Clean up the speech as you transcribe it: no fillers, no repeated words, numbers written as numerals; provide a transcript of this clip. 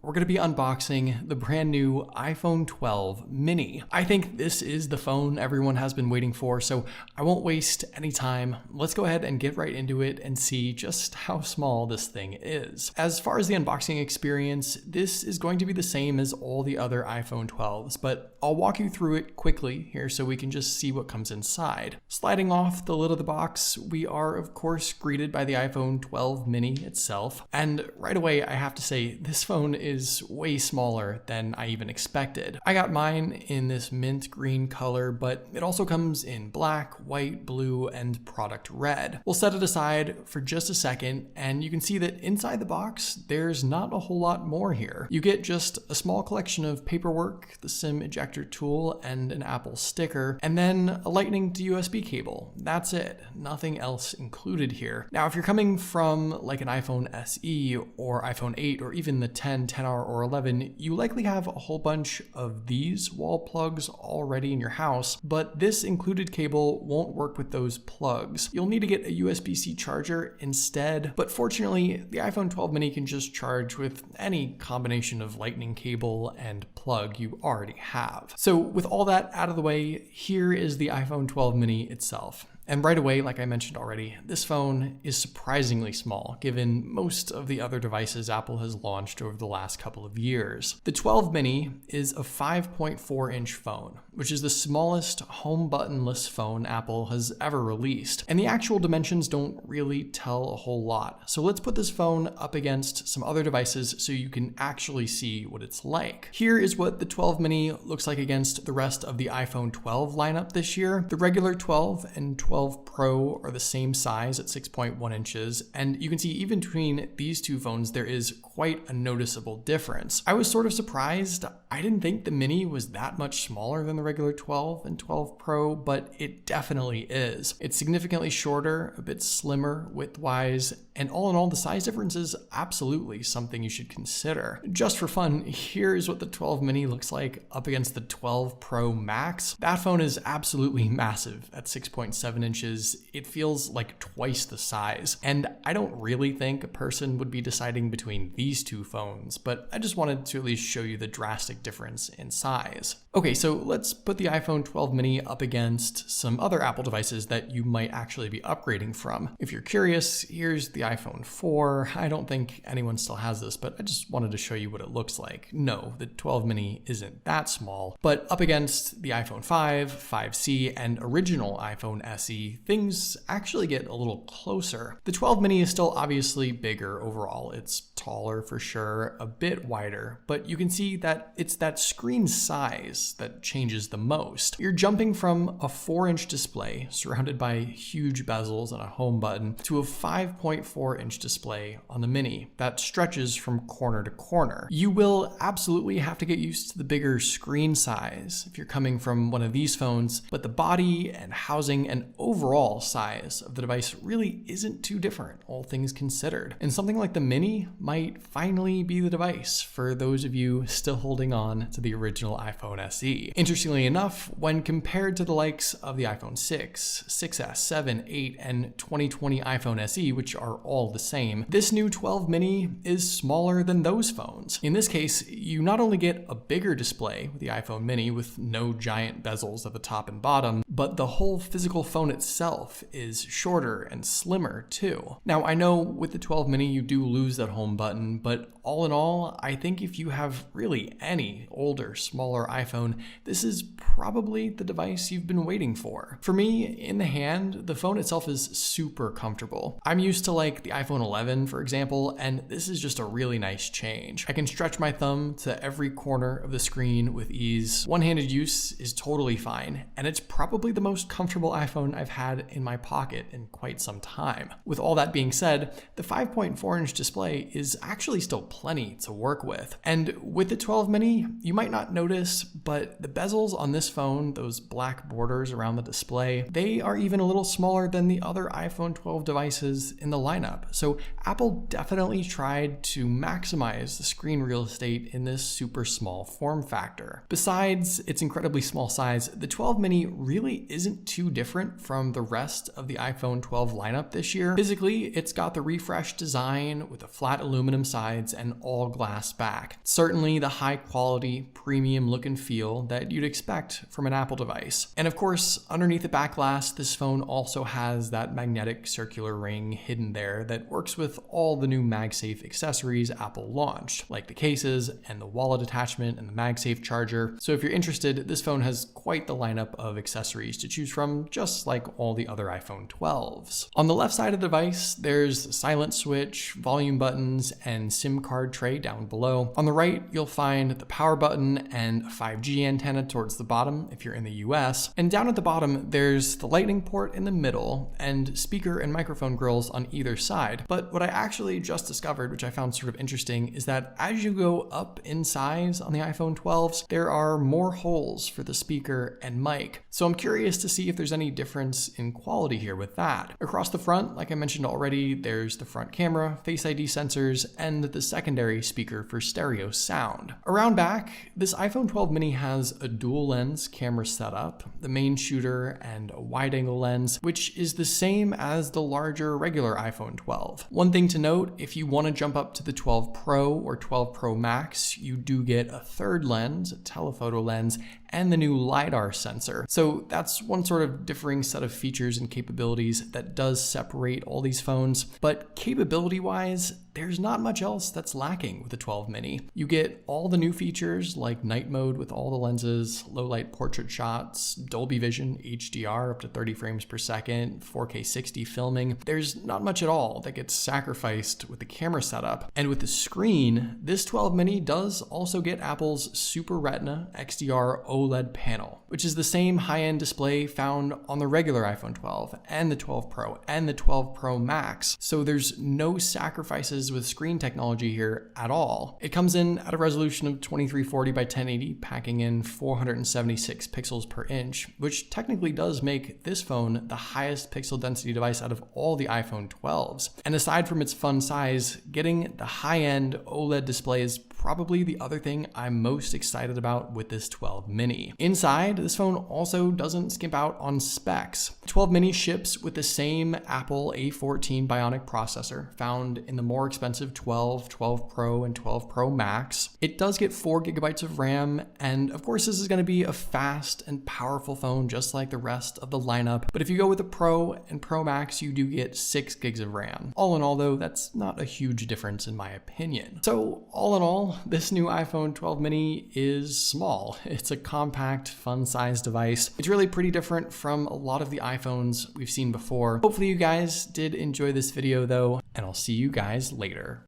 We're going to be unboxing the brand new iPhone 12 mini. I think this is the phone everyone has been waiting for, so I won't waste any time. Let's go ahead and get right into it and see just how small this thing is. As far as the unboxing experience, this is going to be the same as all the other iPhone 12s, but I'll walk you through it quickly here so we can just see what comes inside. Sliding off the lid of the box, we are of course greeted by the iPhone 12 mini itself, and right away I have to say this phone is way smaller than I even expected. I got mine in this mint green color, but it also comes in black, white, blue, and product red. We'll set it aside for just a second, and you can see that inside the box, there's not a whole lot more here. You get just a small collection of paperwork, the SIM ejector tool, and an Apple sticker, and then a lightning to USB cable. That's it. Nothing else included here. Now, if you're coming from like an iPhone SE or iPhone 8 or even the 10, 10R or 11, you likely have a whole bunch of these wall plugs already in your house, but this included cable won't work with those plugs. You'll need to get a USB-C charger instead, but fortunately, the iPhone 12 mini can just charge with any combination of lightning cable and plug you already have. So with all that out of the way, here is the iPhone 12 mini itself. And right away, like I mentioned already, this phone is surprisingly small given most of the other devices Apple has launched over the last couple of years. The 12 mini is a 5.4-inch phone, which is the smallest home buttonless phone Apple has ever released. And the actual dimensions don't really tell a whole lot. So let's put this phone up against some other devices so you can actually see what it's like. Here is what the 12 mini looks like against the rest of the iPhone 12 lineup this year. The regular 12 and 12 Pro are the same size at 6.1 inches, and you can see even between these two phones there is quite a noticeable difference. I was sort of surprised. I didn't think the mini was that much smaller than the regular 12 and 12 Pro, but it definitely is. It's significantly shorter, a bit slimmer width-wise, and all in all, the size difference is absolutely something you should consider. Just for fun, here's what the 12 mini looks like up against the 12 Pro Max. That phone is absolutely massive at 6.7 inches. It feels like twice the size, and I don't really think a person would be deciding between these two phones, but I just wanted to at least show you the drastic difference in size. Okay, so let's put the iPhone 12 mini up against some other Apple devices that you might actually be upgrading from. If you're curious, here's the iPhone 4. I don't think anyone still has this, but I just wanted to show you what it looks like. No, the 12 mini isn't that small, but up against the iPhone 5, 5C, and original iPhone SE, things actually get a little closer. The 12 mini is still obviously bigger overall. It's taller for sure, a bit wider, but you can see that it's that screen size that changes the most. You're jumping from a 4-inch display surrounded by huge bezels and a home button to a 5.4-inch display on the mini that stretches from corner to corner. You will absolutely have to get used to the bigger screen size if you're coming from one of these phones, but the body and housing and overall size of the device really isn't too different, all things considered. And something like the mini might finally be the device for those of you still holding on to the original iPhone SE. Interestingly enough, when compared to the likes of the iPhone 6, 6S, 7, 8, and 2020 iPhone SE, which are all the same, this new 12 mini is smaller than those phones. In this case, you not only get a bigger display with the iPhone mini with no giant bezels at the top and bottom, but the whole physical phone itself is shorter and slimmer too. Now, I know with the 12 mini you do lose that home button, but all in all, I think if you have really any older, smaller iPhone, this is probably the device you've been waiting for. For me, in the hand, the phone itself is super comfortable. I'm used to like the iPhone 11, for example, and this is just a really nice change. I can stretch my thumb to every corner of the screen with ease. One-handed use is totally fine, and it's probably the most comfortable iPhone I've had in my pocket in quite some time. With all that being said, the 5.4-inch display is actually still plenty to work with. And with the 12 mini, you might not notice, but the bezels on this phone, those black borders around the display, they are even a little smaller than the other iPhone 12 devices in the lineup. So Apple definitely tried to maximize the screen real estate in this super small form factor. Besides its incredibly small size, the 12 mini really really isn't too different from the rest of the iPhone 12 lineup this year. Physically, it's got the refreshed design with the flat aluminum sides and all glass back. Certainly the high quality, premium look and feel that you'd expect from an Apple device. And of course, underneath the back glass, this phone also has that magnetic circular ring hidden there that works with all the new MagSafe accessories Apple launched, like the cases and the wallet attachment and the MagSafe charger. So if you're interested, this phone has quite the lineup of accessories to choose from, just like all the other iPhone 12s. On the left side of the device, there's a silent switch, volume buttons, and SIM card tray down below. On the right, you'll find the power button and a 5G antenna towards the bottom if you're in the US. And down at the bottom, there's the lightning port in the middle and speaker and microphone grills on either side. But what I actually just discovered, which I found sort of interesting, is that as you go up in size on the iPhone 12s, there are more holes for the speaker and mic. So I'm curious to see if there's any difference in quality here with that. Across the front, like I mentioned already, there's the front camera, Face ID sensors, and the secondary speaker for stereo sound. Around back, this iPhone 12 mini has a dual lens camera setup, the main shooter, and a wide angle lens, which is the same as the larger regular iPhone 12. One thing to note, if you want to jump up to the 12 Pro or 12 Pro Max, you do get a third lens, a telephoto lens, and the new LiDAR sensor. So that's one sort of differing set of features and capabilities that does separate all these phones. But capability-wise, there's not much else that's lacking with the 12 mini. You get all the new features like night mode with all the lenses, low light portrait shots, Dolby Vision, HDR up to 30 frames per second, 4K 60 filming. There's not much at all that gets sacrificed with the camera setup. And with the screen, this 12 mini does also get Apple's Super Retina XDR OLED panel, which is the same high-end display found on the regular iPhone 12 and the 12 Pro and the 12 Pro Max. So there's no sacrifices with screen technology here at all. It comes in at a resolution of 2340 by 1080, packing in 476 pixels per inch, which technically does make this phone the highest pixel density device out of all the iPhone 12s. And aside from its fun size, getting the high-end OLED display is probably the other thing I'm most excited about with this 12 mini. Inside, this phone also doesn't skimp out on specs. 12 mini ships with the same Apple A14 Bionic processor found in the more expensive 12, 12 Pro, and 12 Pro Max. It does get 4 gigabytes of RAM, and of course this is going to be a fast and powerful phone just like the rest of the lineup, but if you go with the Pro and Pro Max, you do get 6 gigs of RAM. All in all though, that's not a huge difference in my opinion. So all in all, this new iPhone 12 mini is small. It's a compact, fun-sized device. It's really pretty different from a lot of the iPhones we've seen before. Hopefully you guys did enjoy this video though, and I'll see you guys later.